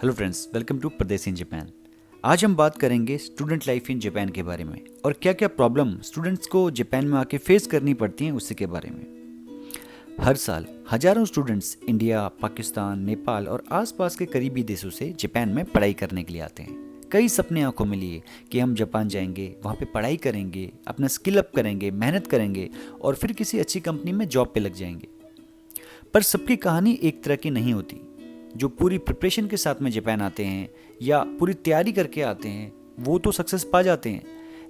Hello friends, welcome to परदेसी in Japan. आज हम बात करेंगे स्टूडेंट लाइफ इन जापान के बारे में और क्या क्या प्रॉब्लम स्टूडेंट्स को जापान में आके फेस करनी पड़ती हैं उसी के बारे में। हर साल हजारों स्टूडेंट्स इंडिया, पाकिस्तान, नेपाल और आसपास के करीबी देशों से जापान में पढ़ाई करने के लिए आते हैं। कई सपने आंखों में लिए कि हम जापान जाएंगे, वहाँ पे पढ़ाई करेंगे, अपना स्किल अप करेंगे, मेहनत करेंगे और फिर किसी अच्छी कंपनी में जॉब पे लग जाएंगे। पर सबकी कहानी एक तरह की नहीं होती। जो पूरी प्रिपरेशन के साथ में जापान आते हैं या पूरी तैयारी करके आते हैं वो तो सक्सेस पा जाते हैं,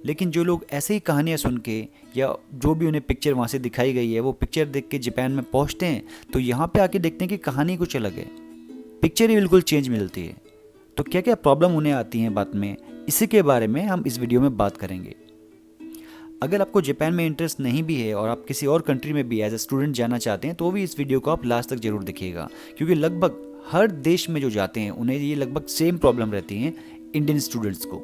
लेकिन जो लोग ऐसे ही कहानियाँ सुन के या जो भी उन्हें पिक्चर वहाँ से दिखाई गई है वो पिक्चर देख के जापान में पहुँचते हैं तो यहाँ पे आके देखते हैं कि कहानी कुछ अलग है, पिक्चर ही बिल्कुल चेंज मिलती है। तो क्या क्या प्रॉब्लम उन्हें आती हैं बाद में, इसी के बारे में हम इस वीडियो में बात करेंगे। अगर आपको जापान में इंटरेस्ट नहीं भी है और आप किसी और कंट्री में भी एज ए स्टूडेंट जाना चाहते हैं तो भी इस वीडियो को आप लास्ट तक जरूर देखिएगा, क्योंकि लगभग हर देश में जो जाते हैं उन्हें ये लगभग सेम प्रॉब्लम रहती हैं इंडियन स्टूडेंट्स को।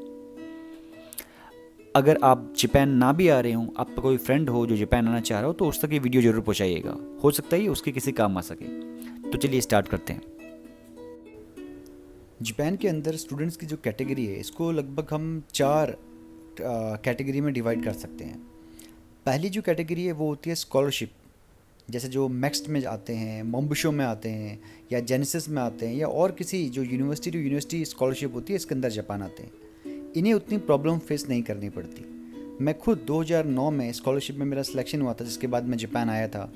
अगर आप जापान ना भी आ रहे हो, आपका कोई फ्रेंड हो जो जापान आना चाह रहा हो तो उस तक ये वीडियो जरूर पहुंचाइएगा, हो सकता है उसके किसी काम आ सके। तो चलिए स्टार्ट करते हैं। जापान के अंदर स्टूडेंट्स की जो कैटेगरी है इसको लगभग हम चार कैटेगरी में डिवाइड कर सकते हैं। पहली जो कैटेगरी है वो होती है स्कॉलरशिप, जैसे जो मैक्स्ट में आते हैं, मोम्बुशो में आते हैं या जेनेसिस में आते हैं या और किसी जो यूनिवर्सिटी टू यूनिवर्सिटी स्कॉलरशिप होती है इसके अंदर जापान आते हैं। इन्हें उतनी प्रॉब्लम फेस नहीं करनी पड़ती। मैं खुद 2009 में स्कॉलरशिप में मेरा सिलेक्शन हुआ था, जिसके बाद मैं जापान आया था।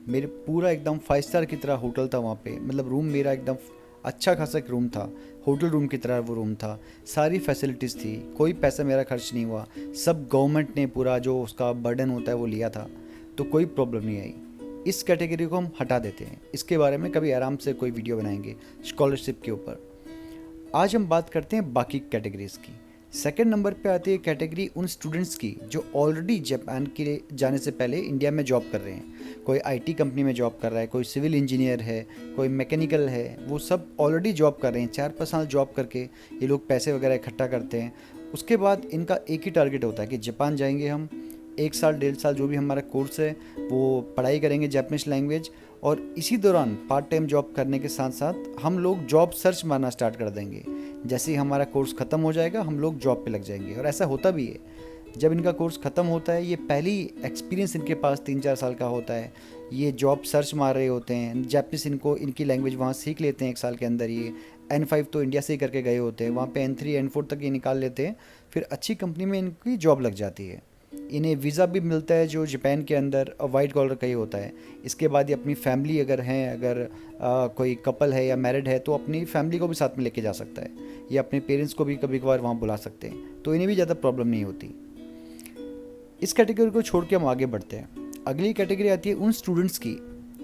मेरे पूरा एकदम 5 स्टार की तरह होटल था वहाँ पे, मतलब रूम मेरा एकदम अच्छा खासा एक रूम था, होटल रूम की तरह वो रूम था, सारी फैसिलिटीज़ थी, कोई पैसा मेरा खर्च नहीं हुआ, सब गवर्नमेंट ने पूरा जो उसका बर्डन होता है वो लिया था, तो कोई प्रॉब्लम नहीं आई। इस कैटेगरी को हम हटा देते हैं, इसके बारे में कभी आराम से कोई वीडियो बनाएंगे स्कॉलरशिप के ऊपर। आज हम बात करते हैं बाकी कैटेगरीज़ की। सेकंड नंबर पे आती है कैटेगरी उन स्टूडेंट्स की जो ऑलरेडी जापान के जाने से पहले इंडिया में जॉब कर रहे हैं। कोई आईटी कंपनी में जॉब कर रहा है, कोई सिविल इंजीनियर है, कोई मैकेनिकल है, वो सब ऑलरेडी जॉब कर रहे हैं। 4-5 साल जॉब करके ये लोग पैसे वगैरह इकट्ठा करते हैं। उसके बाद इनका एक ही टारगेट होता है कि जापान जाएंगे हम, 1 साल 1.5 साल जो भी हमारा कोर्स है वो पढ़ाई करेंगे जापानीज लैंग्वेज, और इसी दौरान पार्ट टाइम जॉब करने के साथ साथ हम लोग जॉब सर्च मारना स्टार्ट कर देंगे। जैसे ही हमारा कोर्स ख़त्म हो जाएगा हम लोग जॉब पे लग जाएंगे, और ऐसा होता भी है। जब इनका कोर्स ख़त्म होता है, ये पहली एक्सपीरियंस इनके पास 3-4 साल का होता है, ये जॉब सर्च मार रहे होते हैं। जापानीज इनकी लैंग्वेज वहाँ सीख लेते हैं 1 साल के अंदर। ये N5 तो इंडिया से ही करके गए होते हैं, वहाँ पे N3 N4 तक ये निकाल लेते हैं, फिर अच्छी कंपनी में इनकी जॉब लग जाती है। इन्हें वीज़ा भी मिलता है जो जापान के अंदर वाइट कॉलर का ही होता है। इसके बाद ये अपनी फैमिली अगर हैं, अगर कोई कपल है या मैरिड है तो अपनी फैमिली को भी साथ में लेके जा सकता है, या अपने पेरेंट्स को भी कभी कभार वहाँ बुला सकते हैं, तो इन्हें भी ज़्यादा प्रॉब्लम नहीं होती। इस कैटेगरी को छोड़ के हम आगे बढ़ते हैं। अगली कैटेगरी आती है उन स्टूडेंट्स की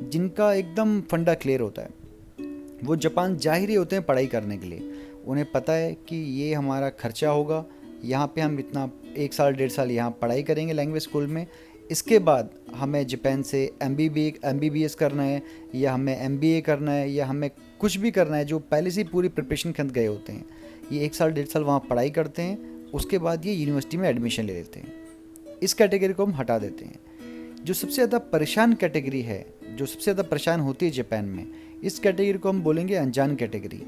जिनका एकदम फंडा क्लियर होता है। वो जापान जा ही रहे होते हैं पढ़ाई करने के लिए। उन्हें पता है कि ये हमारा खर्चा होगा, यहाँ पे हम इतना 1 साल 1.5 साल यहाँ पढ़ाई करेंगे लैंग्वेज स्कूल में, इसके बाद हमें जापान से MBBS करना है, या हमें MBA करना है, या हमें कुछ भी करना है, जो पहले से पूरी प्रिपरेशन के अंदर गए होते हैं। ये 1 साल 1.5 साल वहाँ पढ़ाई करते हैं, उसके बाद ये यूनिवर्सिटी में एडमिशन ले लेते हैं। इस कैटेगरी को हम हटा देते हैं। जो सबसे ज़्यादा परेशान कैटेगरी है, जो सबसे ज़्यादा परेशान होती है जापान में, इस कैटेगरी को हम बोलेंगे अनजान कैटेगरी।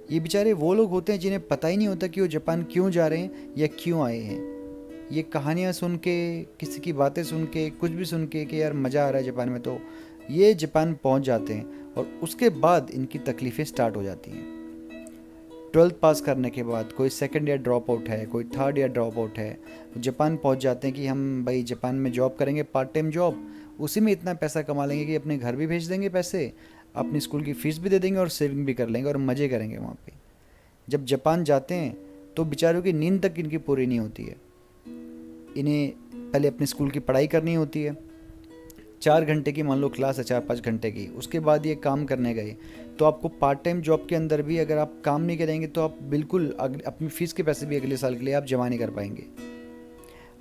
ये बेचारे वो लोग होते हैं जिन्हें पता ही नहीं होता कि वो जापान क्यों जा रहे हैं या क्यों आए हैं। ये कहानियाँ सुन के, किसी की बातें सुन के, कुछ भी सुन के कि यार मज़ा आ रहा है जापान में, तो ये जापान पहुंच जाते हैं और उसके बाद इनकी तकलीफ़ें स्टार्ट हो जाती हैं। 12th पास करने के बाद कोई सेकंड ईयर ड्रॉप आउट है, कोई थर्ड ईयर ड्रॉप आउट है, जापान पहुंच जाते हैं कि हम भाई जापान में जॉब करेंगे, पार्ट टाइम जॉब, उसी में इतना पैसा कमा लेंगे कि अपने घर भी भेज देंगे पैसे, अपनी स्कूल की फ़ीस भी दे देंगे और सेविंग भी कर लेंगे और मज़े करेंगे वहाँ पे। जब जापान जाते हैं तो बेचारों की नींद तक इनकी पूरी नहीं होती है। इन्हें पहले अपनी स्कूल की पढ़ाई करनी होती है, 4 घंटे की मान लो क्लास है, 4-5 घंटे की, उसके बाद ये काम करने गए। तो आपको पार्ट टाइम जॉब के अंदर भी अगर आप काम नहीं करेंगे तो आप बिल्कुल अपनी फ़ीस के पैसे भी अगले साल के लिए आप जमा नहीं कर पाएंगे।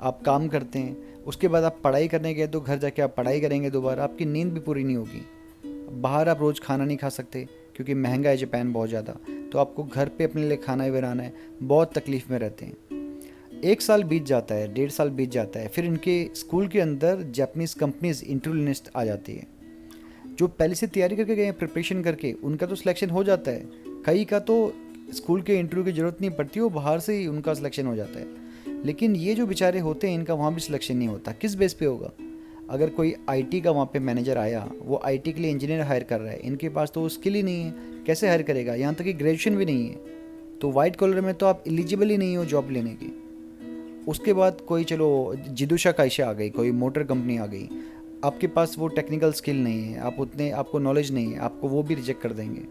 आप काम करते हैं, उसके बाद आप पढ़ाई करने गए तो घर जाके आप पढ़ाई करेंगे दोबारा, आपकी नींद भी पूरी नहीं होगी। बाहर आप रोज़ खाना नहीं खा सकते क्योंकि महंगा है जापान बहुत ज़्यादा, तो आपको घर पे अपने लिए खाना ही बनाना है, बहुत तकलीफ़ में रहते हैं। 1 साल बीत जाता है, 1.5 साल बीत जाता है, फिर इनके स्कूल के अंदर जापानीज़ कंपनीज इंटरव्यू लिस्ट आ जाती है। जो पहले से तैयारी करके गए हैं, प्रिपरेशन करके, उनका तो सिलेक्शन हो जाता है, कई का तो स्कूल के इंटरव्यू की ज़रूरत नहीं पड़ती, वो बाहर से ही उनका सिलेक्शन हो जाता है। लेकिन ये जो बेचारे होते हैं, इनका वहाँ भी सिलेक्शन नहीं होता। किस बेस पे होगा? अगर कोई आईटी का वहाँ पे मैनेजर आया, वो आईटी के लिए इंजीनियर हायर कर रहा है, इनके पास तो वो स्किल ही नहीं है, कैसे हायर करेगा? यहाँ तक कि ग्रेजुएशन भी नहीं है, तो वाइट कॉलर में तो आप एलिजिबल ही नहीं हो जॉब लेने की। उसके बाद कोई चलो जिदुशा काइशा आ गई, कोई मोटर कंपनी आ गई, आपके पास वो टेक्निकल स्किल नहीं है, आप उतने आपको नॉलेज नहीं है, आपको वो भी रिजेक्ट कर देंगे।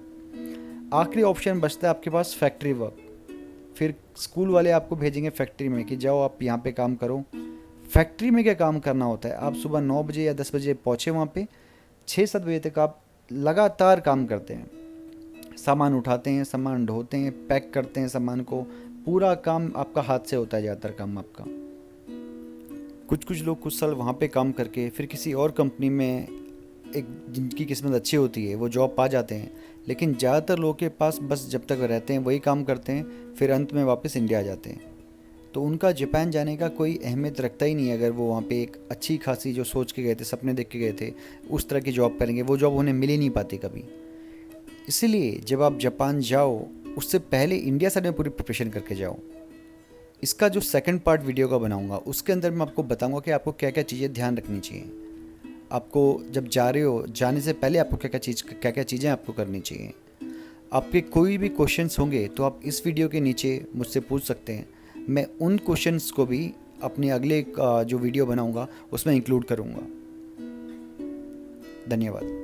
आखिरी ऑप्शन बचता है आपके पास फैक्ट्री वर्क। फिर स्कूल वाले आपको भेजेंगे फैक्ट्री में कि जाओ आप यहाँ पे काम करो। फैक्ट्री में क्या काम करना होता है? आप सुबह 9 बजे या 10 बजे पहुँचे वहाँ पे, 6-7 बजे तक आप लगातार काम करते हैं, सामान उठाते हैं, सामान ढोते हैं, पैक करते हैं सामान को। पूरा काम आपका हाथ से होता है, ज़्यादातर काम आपका। कुछ कुछ लोग कुछ साल वहाँ पे काम करके फिर किसी और कंपनी में, एक जिनकी किस्मत अच्छी होती है, वो जॉब पा जाते हैं। लेकिन ज़्यादातर लोगों के पास बस जब तक रहते हैं वही काम करते हैं, फिर अंत में वापस इंडिया आ जाते हैं। तो उनका जापान जाने का कोई अहमियत रखता ही नहीं है। अगर वो वहाँ पे एक अच्छी खासी जो सोच के गए थे, सपने देख के गए थे, उस तरह की जॉब करेंगे, वो जॉब उन्हें मिल ही नहीं पाती कभी। इसीलिए जब आप जापान जाओ, उससे पहले इंडिया साइड में पूरी प्रिपरेशन करके जाओ। इसका जो सेकंड पार्ट वीडियो का बनाऊंगा, उसके अंदर मैं आपको बताऊंगा कि आपको क्या क्या चीज़ें ध्यान रखनी चाहिए। आपको जब जा रहे हो, जाने से पहले आपको क्या क्या चीज़ें आपको करनी चाहिए। आपके कोई भी क्वेश्चंस होंगे तो आप इस वीडियो के नीचे मुझसे पूछ सकते हैं। मैं उन क्वेश्चंस को भी अपने अगले जो वीडियो बनाऊंगा उसमें इंक्लूड करूंगा। धन्यवाद।